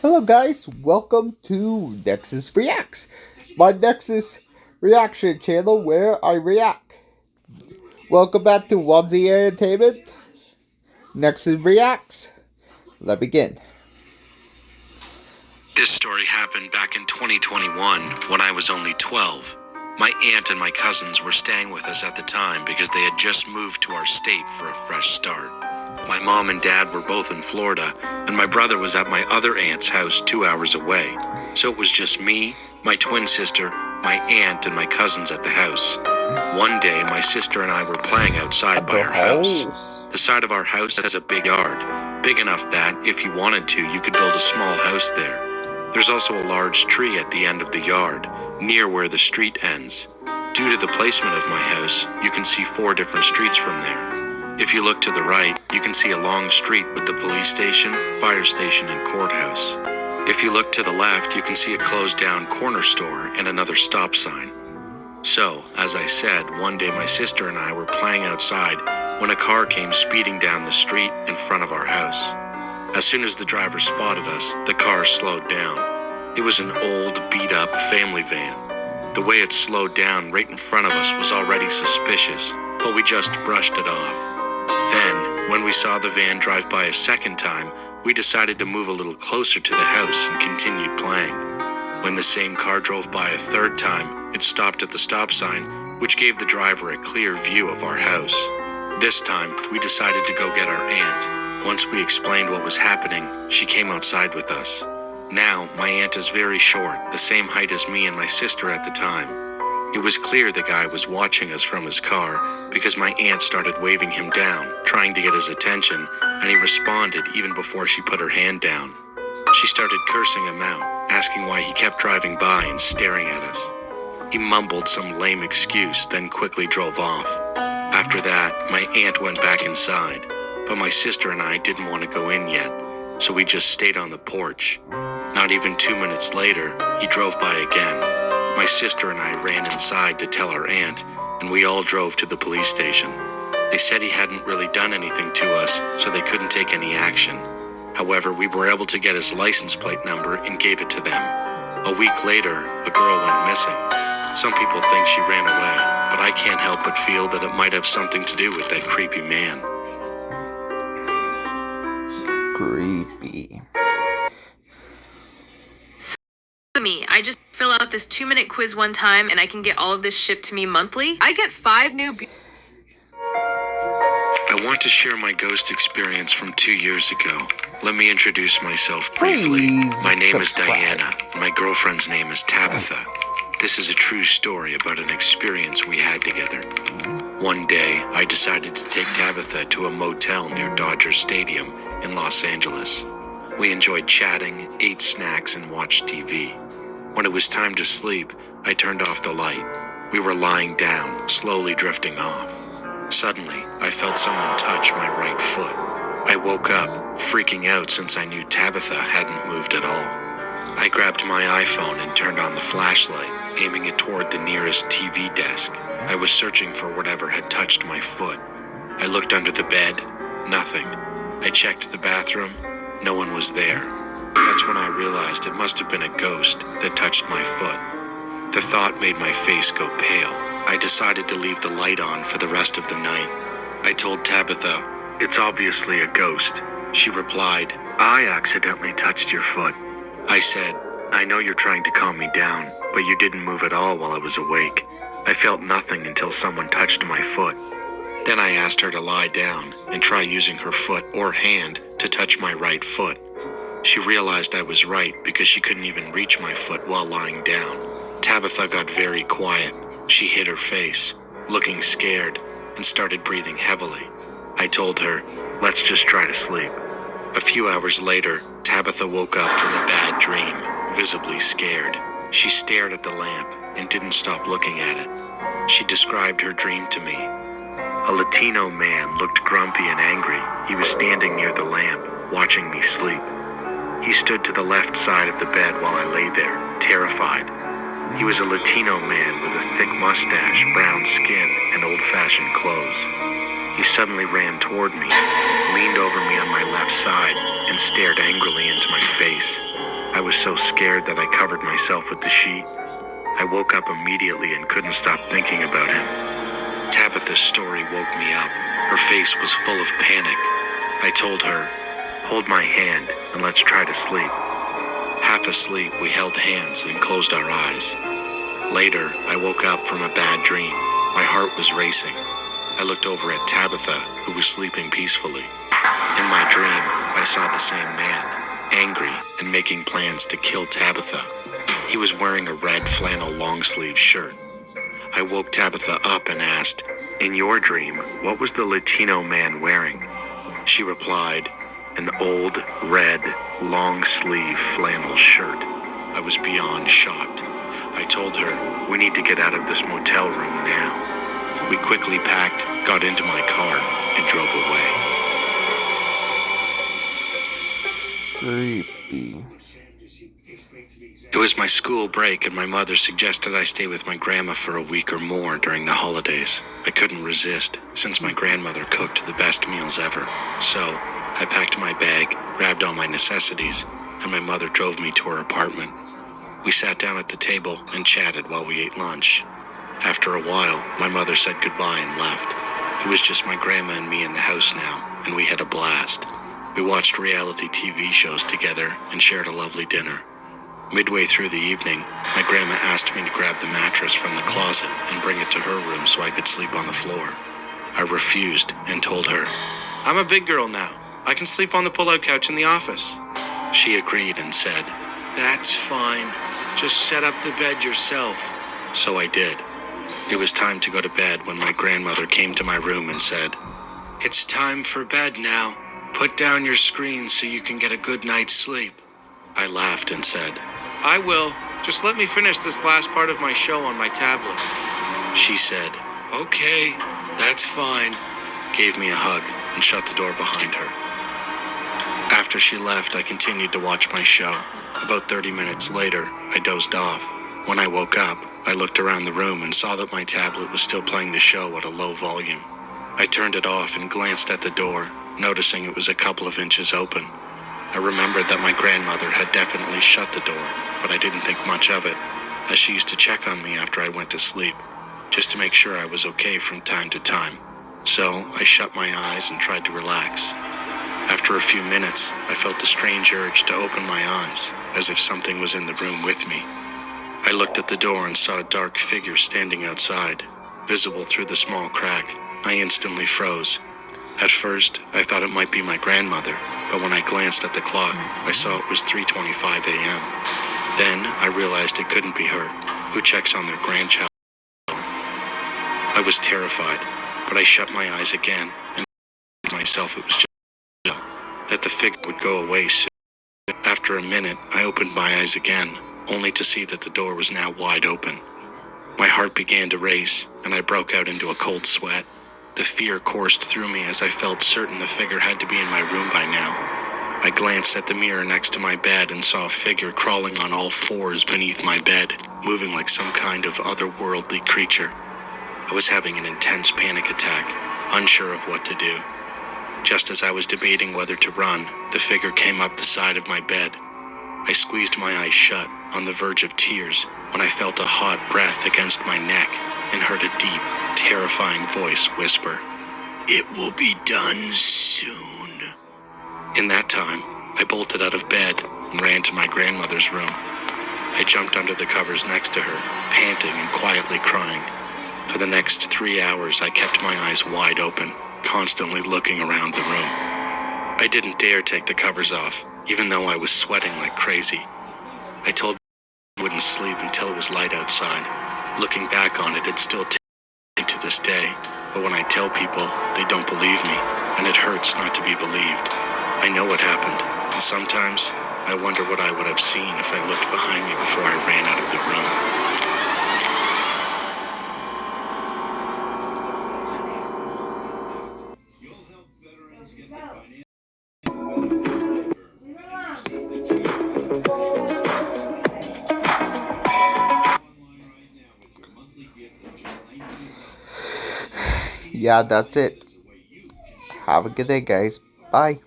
Hello guys, welcome to Nexus Reacts, my Nexus reaction channel where I react. Welcome back to Wansee Entertainment, Nexus Reacts. Let's begin. This story happened back in 2021 when I was only 12. My aunt and my cousins were staying with us at the time because they had just moved to our state for a fresh start. My mom and dad were both in Florida, and my brother was at my other aunt's house 2 hours away. So it was just me, my twin sister, my aunt, and my cousins at the house. One day, my sister and I were playing outside by our house. The side of our house has a big yard, big enough that, if you wanted to, you could build a small house there. There's also a large tree at the end of the yard, near where the street ends. Due to the placement of my house, you can see 4 different streets from there. If you look to the right, you can see a long street with the police station, fire station, and courthouse. If you look to the left, you can see a closed down corner store and another stop sign. So, as I said, one day my sister and I were playing outside when a car came speeding down the street in front of our house. As soon as the driver spotted us, the car slowed down. It was an old, beat-up family van. The way it slowed down right in front of us was already suspicious, but we just brushed it off. Then, when we saw the van drive by a second time, we decided to move a little closer to the house and continued playing. When the same car drove by a third time, it stopped at the stop sign, which gave the driver a clear view of our house. This time, we decided to go get our aunt. Once we explained what was happening, she came outside with us. Now, my aunt is very short, the same height as me and my sister at the time. It was clear the guy was watching us from his car because my aunt started waving him down, trying to get his attention, and he responded even before she put her hand down. She started cursing him out, asking why he kept driving by and staring at us. He mumbled some lame excuse, then quickly drove off. After that, my aunt went back inside, but my sister and I didn't want to go in yet, so we just stayed on the porch. Not even 2 minutes later, he drove by again. My sister and I ran inside to tell our aunt, and we all drove to the police station. They said he hadn't really done anything to us, so they couldn't take any action. However, we were able to get his license plate number and gave it to them. A week later, a girl went missing. Some people think she ran away, but I can't help but feel that it might have something to do with that creepy man. Creepy. Me. I just fill out this 2-minute quiz one time and I can get all of this shipped to me monthly. I get 5 new... I want to share my ghost experience from 2 years ago. Let me introduce myself briefly. My name is Diana, and my girlfriend's name is Tabitha. This is a true story about an experience we had together. One day, I decided to take Tabitha to a motel near Dodger Stadium in Los Angeles. We enjoyed chatting, ate snacks, and watched TV. When it was time to sleep, I turned off the light. We were lying down, slowly drifting off. Suddenly, I felt someone touch my right foot. I woke up, freaking out since I knew Tabitha hadn't moved at all. I grabbed my iPhone and turned on the flashlight, aiming it toward the nearest TV desk. I was searching for whatever had touched my foot. I looked under the bed, nothing. I checked the bathroom, no one was there. That's when I realized it must have been a ghost that touched my foot. The thought made my face go pale. I decided to leave the light on for the rest of the night. I told Tabitha, "It's obviously a ghost." She replied, "I accidentally touched your foot." I said, "I know you're trying to calm me down, but you didn't move at all while I was awake. I felt nothing until someone touched my foot." Then I asked her to lie down and try using her foot or hand to touch my right foot. She realized I was right because she couldn't even reach my foot while lying down. Tabitha got very quiet. She hid her face, looking scared, and started breathing heavily. I told her, "Let's just try to sleep." A few hours later, Tabitha woke up from a bad dream, visibly scared. She stared at the lamp and didn't stop looking at it. She described her dream to me. A Latino man looked grumpy and angry. He was standing near the lamp, watching me sleep. He stood to the left side of the bed while I lay there, terrified. He was a Latino man with a thick mustache, brown skin, and old-fashioned clothes. He suddenly ran toward me, leaned over me on my left side, and stared angrily into my face. was so scared that I covered myself with the sheet. I woke up immediately and couldn't stop thinking about him. Tabitha's story woke me up. Her face was full of panic. I told her, "Hold my hand and let's try to sleep." Half asleep, we held hands and closed our eyes. Later, I woke up from a bad dream. My heart was racing. I looked over at Tabitha, who was sleeping peacefully. In my dream, I saw the same man, angry and making plans to kill Tabitha. He was wearing a red flannel long-sleeve shirt. I woke Tabitha up and asked, "In your dream, what was the Latino man wearing?" She replied, "An old, red, long-sleeve flannel shirt." I was beyond shocked. I told her, "We need to get out of this motel room now." We quickly packed, got into my car, and drove away. Creepy. It was my school break, and my mother suggested I stay with my grandma for a week or more during the holidays. I couldn't resist, since my grandmother cooked the best meals ever. So, I packed my bag, grabbed all my necessities, and my mother drove me to her apartment. We sat down at the table and chatted while we ate lunch. After a while, my mother said goodbye and left. It was just my grandma and me in the house now, and we had a blast. We watched reality TV shows together and shared a lovely dinner. Midway through the evening, my grandma asked me to grab the mattress from the closet and bring it to her room so I could sleep on the floor. I refused and told her, "I'm a big girl now. I can sleep on the pull-out couch in the office." She agreed and said, "That's fine. Just set up the bed yourself." So I did. It was time to go to bed when my grandmother came to my room and said, "It's time for bed now. Put down your screen so you can get a good night's sleep." I laughed and said, "I will. Just let me finish this last part of my show on my tablet." She said, "Okay, that's fine," gave me a hug, and shut the door behind her. After she left, I continued to watch my show. About 30 minutes later, I dozed off. When I woke up, I looked around the room and saw that my tablet was still playing the show at a low volume. I turned it off and glanced at the door, noticing it was a couple of inches open. I remembered that my grandmother had definitely shut the door, but I didn't think much of it, as she used to check on me after I went to sleep, just to make sure I was okay from time to time. So I shut my eyes and tried to relax. After a few minutes, I felt a strange urge to open my eyes, as if something was in the room with me. I looked at the door and saw a dark figure standing outside, visible through the small crack. I instantly froze. At first, I thought it might be my grandmother, but when I glanced at the clock, I saw it was 3:25 a.m. Then I realized it couldn't be her, who checks on their grandchild. I was terrified, but I shut my eyes again and told myself it was just that the figure would go away soon. After a minute, I opened my eyes again, only to see that the door was now wide open. My heart began to race, and I broke out into a cold sweat. The fear coursed through me as I felt certain the figure had to be in my room by now. I glanced at the mirror next to my bed and saw a figure crawling on all fours beneath my bed, moving like some kind of otherworldly creature. I was having an intense panic attack, unsure of what to do. Just as I was debating whether to run, the figure came up the side of my bed. I squeezed my eyes shut, on the verge of tears, when I felt a hot breath against my neck and heard a deep, terrifying voice whisper, "It will be done soon." In that time, I bolted out of bed and ran to my grandmother's room. I jumped under the covers next to her, panting and quietly crying. For the next 3 hours, I kept my eyes wide open, constantly looking around the room. I didn't dare take the covers off, even though I was sweating like crazy. I told I wouldn't sleep until it was light outside. Looking back on it, it's still to this day, but when I tell people, they don't believe me, and it hurts not to be believed. I know what happened, and sometimes I wonder what I would have seen if I looked behind me before I ran out of the room. Yeah, that's it. Have a good day, guys. Bye.